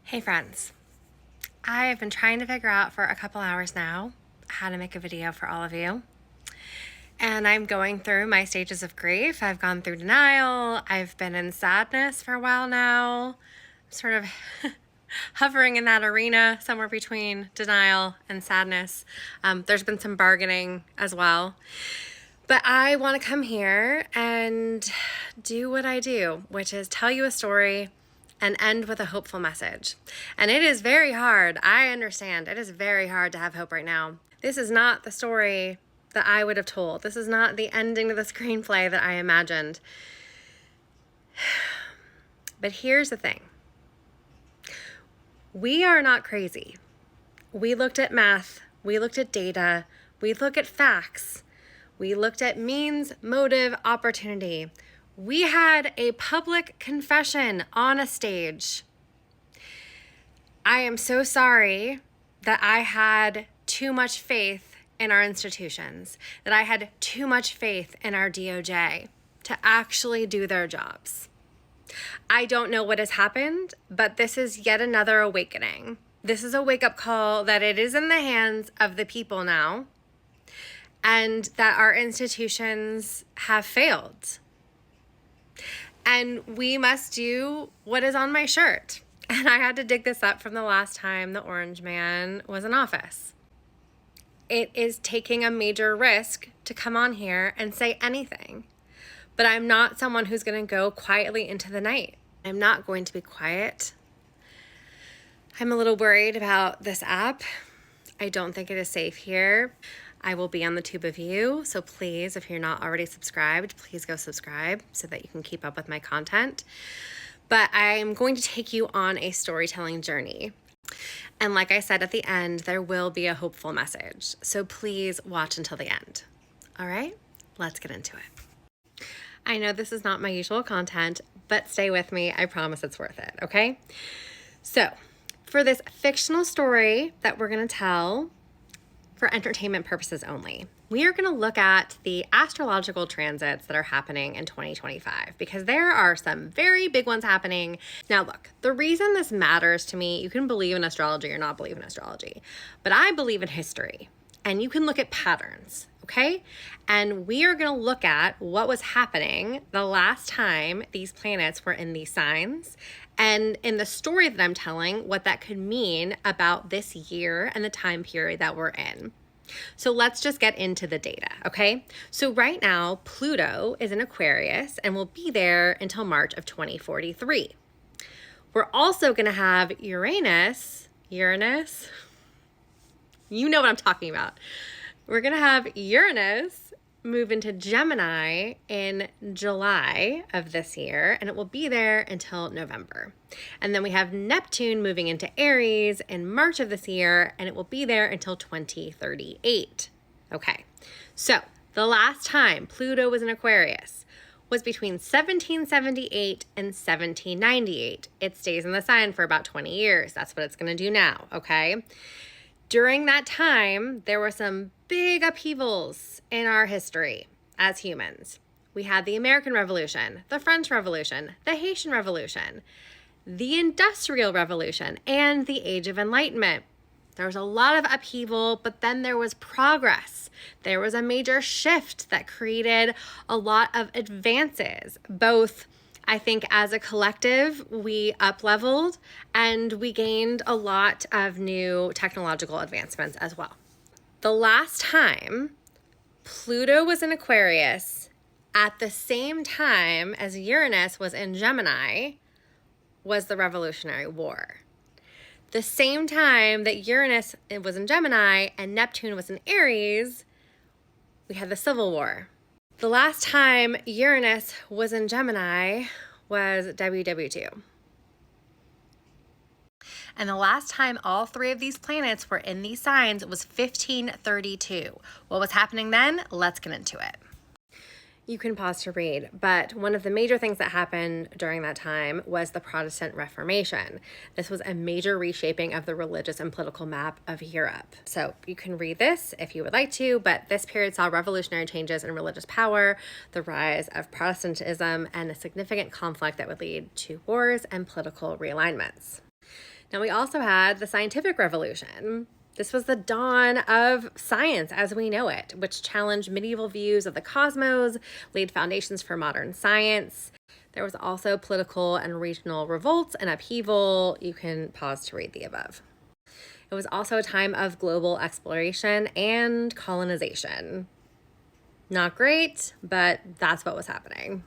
Hey friends, I have been trying to figure out for a couple hours now how to make a video for all of you. And I'm going through my stages of grief. I've gone through denial. I've been in sadness for a while now. I'm sort of hovering in that arena somewhere between denial and sadness. There's been some bargaining as well. But I want to come here and do what I do, which is tell you a story and end with a hopeful message. And it is very hard. I understand. It is very hard to have hope right now. This is not the story that I would have told. This is not the ending to the screenplay that I imagined. But here's the thing. We are not crazy. We looked at math. We looked at data. We looked at facts. We looked at means, motive, opportunity. We had a public confession on a stage. I am so sorry that I had too much faith in our institutions, that I had too much faith in our DOJ to actually do their jobs. I don't know what has happened, but this is yet another awakening. This is a wake-up call that it is in the hands of the people now, and that our institutions have failed. And we must do what is on my shirt. And I had to dig this up from the last time the Orange Man was in office. It is taking a major risk to come on here and say anything. But I'm not someone who's going to go quietly into the night. I'm not going to be quiet. I'm a little worried about this app. I don't think it is safe here. I will be on the tube of you, so please, if you're not already subscribed, please go subscribe so that you can keep up with my content. But I'm going to take you on a storytelling journey. And like I said at the end, there will be a hopeful message. So please watch until the end. All right, let's get into it. I know this is not my usual content, but stay with me. I promise it's worth it, okay? So for this fictional story that we're going to tell, for entertainment purposes only, we are going to look at the astrological transits that are happening in 2025 because there are some very big ones happening. Now look, the reason this matters to me, you can believe in astrology or not believe in astrology, but I believe in history and you can look at patterns, okay? And we are going to look at what was happening the last time these planets were in these signs, and in the story that I'm telling, what that could mean about this year and the time period that we're in. So let's just get into the data, okay? So right now, Pluto is in Aquarius and will be there until March of 2043. We're also going to have Uranus, you know what I'm talking about. We're going to have Uranus move into Gemini in July of this year, and it will be there until November. And then we have Neptune moving into Aries in March of this year, and it will be there until 2038. Okay, so the last time Pluto was in Aquarius was between 1778 and 1798. It stays in the sign for about 20 years. That's what it's going to do now, okay? During that time, there were some big upheavals in our history as humans. We had the American Revolution, the French Revolution, the Haitian Revolution, the Industrial Revolution, and the Age of Enlightenment. There was a lot of upheaval, but then there was progress. There was a major shift that created a lot of advances, both I think as a collective, we up-leveled and we gained a lot of new technological advancements as well. The last time Pluto was in Aquarius at the same time as Uranus was in Gemini was the Revolutionary War. The same time that Uranus was in Gemini and Neptune was in Aries, we had the Civil War. The last time Uranus was in Gemini was WW2. And the last time all three of these planets were in these signs was 1532. What was happening then? Let's get into it. You can pause to read, but one of the major things that happened during that time was the Protestant Reformation. This was a major reshaping of the religious and political map of Europe. So you can read this if you would like to, but this period saw revolutionary changes in religious power, the rise of Protestantism, and a significant conflict that would lead to wars and political realignments. Now, we also had the scientific revolution. This was the dawn of science as we know it, which challenged medieval views of the cosmos, laid foundations for modern science. There was also political and regional revolts and upheaval. You can pause to read the above. It was also a time of global exploration and colonization. Not great, but that's what was happening.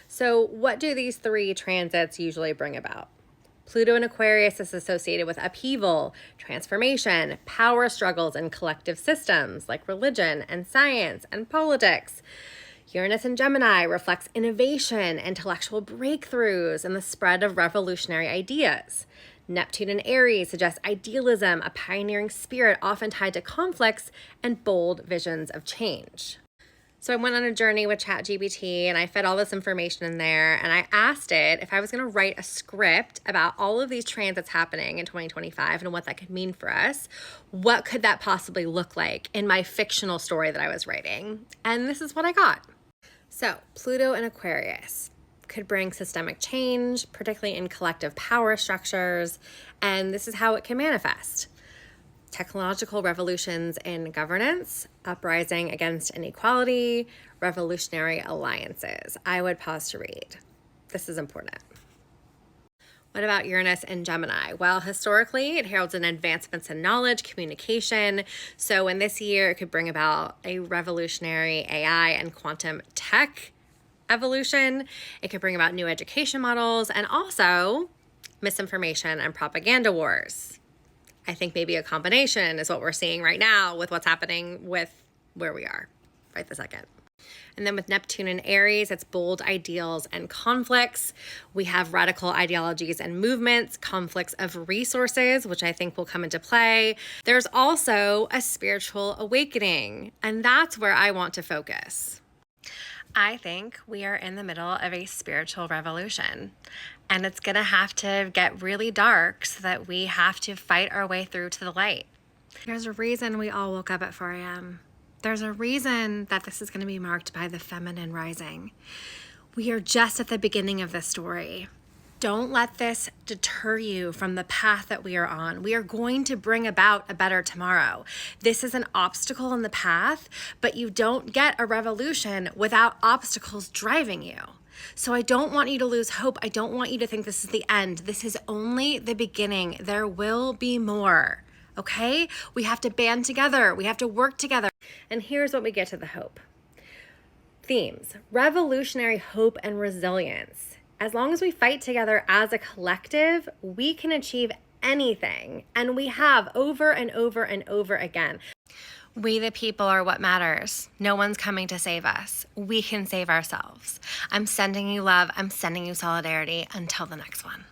So, what do these three transits usually bring about? Pluto in Aquarius is associated with upheaval, transformation, power struggles in collective systems like religion and science and politics. Uranus in Gemini reflects innovation, intellectual breakthroughs, and the spread of revolutionary ideas. Neptune in Aries suggests idealism, a pioneering spirit often tied to conflicts and bold visions of change. So I went on a journey with ChatGPT and I fed all this information in there and I asked it if I was going to write a script about all of these transits happening in 2025 and what that could mean for us, what could that possibly look like in my fictional story that I was writing? And this is what I got. So Pluto in Aquarius could bring systemic change, particularly in collective power structures, and this is how it can manifest. Technological revolutions in governance, uprising against inequality, revolutionary alliances. I would pause to read. This is important. What about Uranus in Gemini? Well, historically, it heralds an advancements in knowledge, communication. So in this year, it could bring about a revolutionary AI and quantum tech evolution. It could bring about new education models and also misinformation and propaganda wars. I think maybe a combination is what we're seeing right now with what's happening with where we are right this second. And then with Neptune in Aries, it's bold ideals and conflicts. We have radical ideologies and movements, conflicts of resources, which I think will come into play. There's also a spiritual awakening, and that's where I want to focus. I think we are in the middle of a spiritual revolution, and it's going to have to get really dark so that we have to fight our way through to the light. There's a reason we all woke up at 4 a.m. There's a reason that this is going to be marked by the feminine rising. We are just at the beginning of this story. Don't let this deter you from the path that we are on. We are going to bring about a better tomorrow. This is an obstacle in the path, but you don't get a revolution without obstacles driving you. So I don't want you to lose hope. I don't want you to think this is the end. This is only the beginning. There will be more, okay? We have to band together. We have to work together. And here's what we get to the hope. Themes: revolutionary hope and resilience. As long as we fight together as a collective, we can achieve anything. And we have over and over and over again. We the people are what matters. No one's coming to save us. We can save ourselves. I'm sending you love. I'm sending you solidarity. Until the next one.